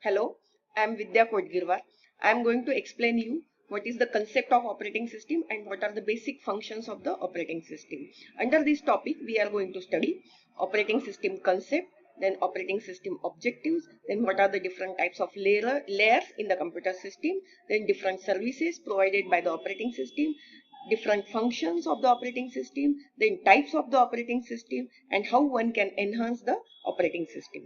Hello, I am Kodgirwar. I am going to explain you what is the concept of operating system and what are the basic functions of the operating system. Under this topic, we are going to study operating system concept, then operating system objectives, then what are the different types of layers in the computer system, then different services provided by the operating system, different functions of the operating system, then types of the operating system, and how one can enhance the operating system.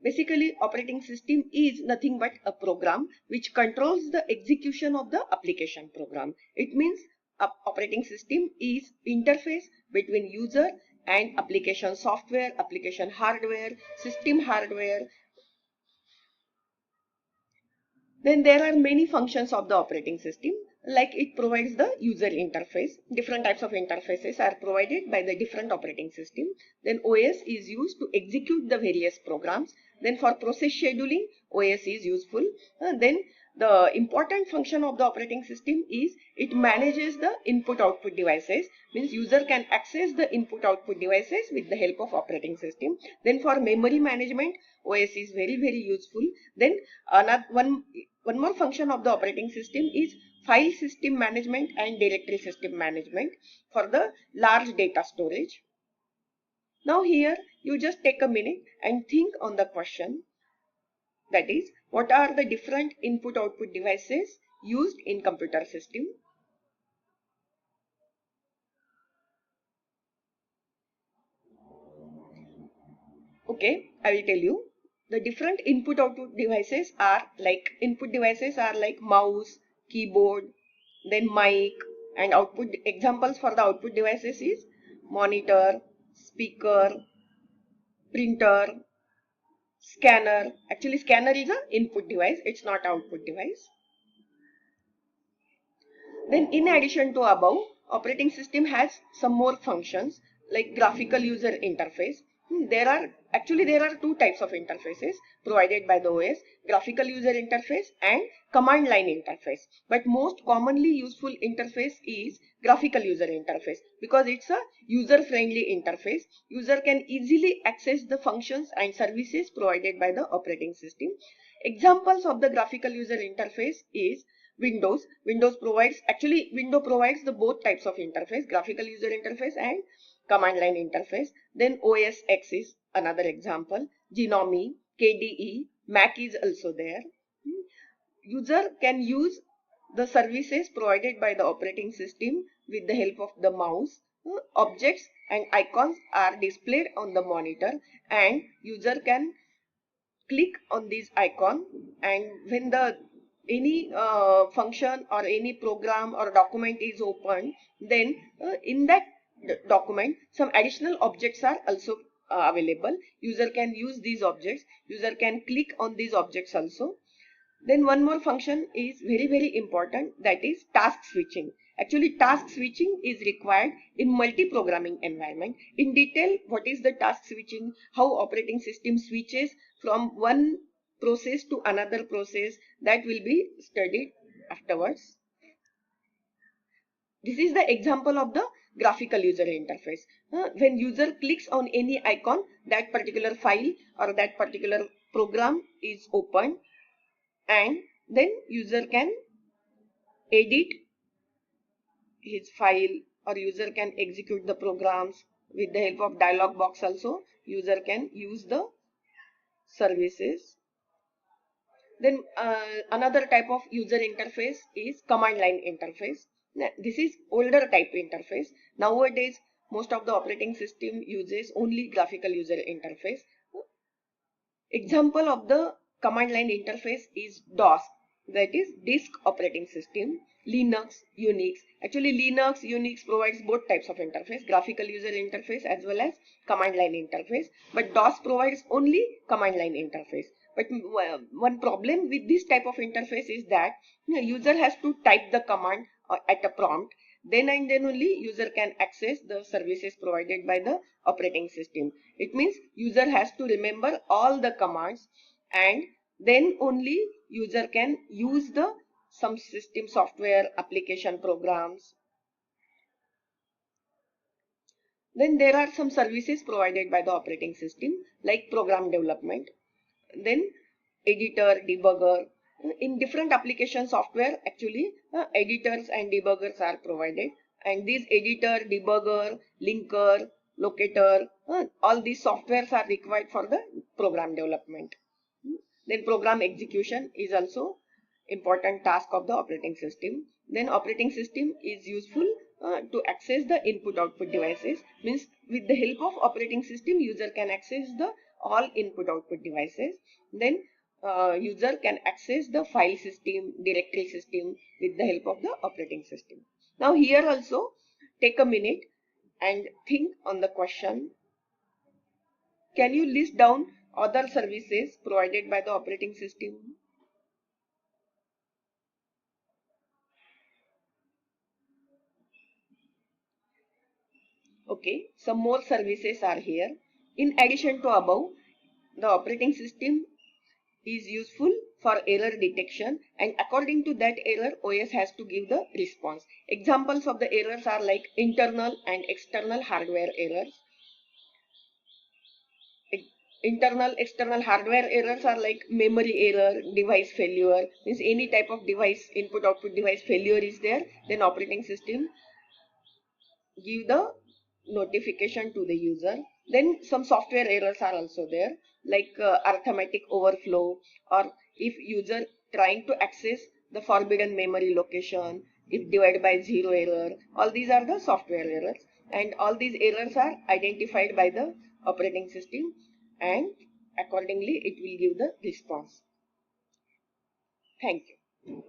Basically, operating system is nothing but a program which controls the execution of the application program. It means operating system is interface between user and application software, application hardware, system hardware. Then there are many functions of the operating system, like it provides the user interface. Different types of interfaces are provided by the different operating system. Then OS is used to execute the various programs. Then for process scheduling, OS is useful. Then the important function of the operating system is it manages the input-output devices. Means user can access the input-output devices with the help of operating system. Then for memory management, OS is very useful. Then another one more function of the operating system is file system management and directory system management for the large data storage. Now here you just take a minute and think on the question, that is, what are the different input output devices used in computer system? Okay, I will tell you. The different input output devices are like mouse, keyboard, then mic, and output examples for the output devices is monitor, speaker, printer, scanner. Actually, scanner is an input device, it's not output device. Then in addition to above, operating system has some more functions like graphical user interface. There are two types of interfaces provided by the OS, graphical user interface and command line interface. But most commonly useful interface is graphical user interface because it's a user friendly interface. User can easily access the functions and services provided by the operating system. Examples of the graphical user interface is Windows. Windows provides the both types of interface, graphical user interface and command line interface. Then OS X is another example. Gnome, KDE, Mac is also there. User can use the services provided by the operating system with the help of the mouse. Objects and icons are displayed on the monitor and user can click on this icon, and when the any function or any program or document is opened, then in that document some additional objects are also available. User can use these objects, user can click on these objects also. Then one more function is very important, that is task switching. Actually, task switching is required in multi-programming environment. In detail, what is the task switching, how operating system switches from one process to another process, that will be studied afterwards. This is the example of the graphical user interface. When user clicks on any icon, that particular file or that particular program is opened, and then user can edit his file or user can execute the programs with the help of dialog box. Also user can use the services. Then another type of user interface is command line interface. This is older type interface. Nowadays most of the operating system uses only graphical user interface. Example of the command line interface is DOS, that is disk operating system, Linux, Unix. Actually Linux, Unix provides both types of interface, graphical user interface as well as command line interface, but DOS provides only command line interface. But one problem with this type of interface is that user has to type the command at a prompt. Then and then only user can access the services provided by the operating system. It means user has to remember all the commands, and then only user can use the some system software application programs. Then there are some services provided by the operating system like program development. Then editor, debugger. In different application software, actually editors and debuggers are provided, and these editor, debugger, linker, locator, all these softwares are required for the program development. Then program execution is also important task of the operating system. Then operating system is useful to access the input output devices. Means with the help of operating system, user can access the all input output devices. Then user can access the file system, directory system with the help of the operating system. Now here also take a minute and think on the question. Can you list down other services provided by the operating system? Okay, some more services are here. In addition to above, the operating system is useful for error detection, and according to that error, OS has to give the response. Examples of the errors are like internal and external hardware errors. External hardware errors are like memory error, device failure. Means any type of device, input output device failure is there, then operating system give the notification to the user. Then some software errors are also there, like arithmetic overflow, or if user trying to access the forbidden memory location, if divided by zero error. All these are the software errors, and all these errors are identified by the operating system, and accordingly it will give the response. Thank you.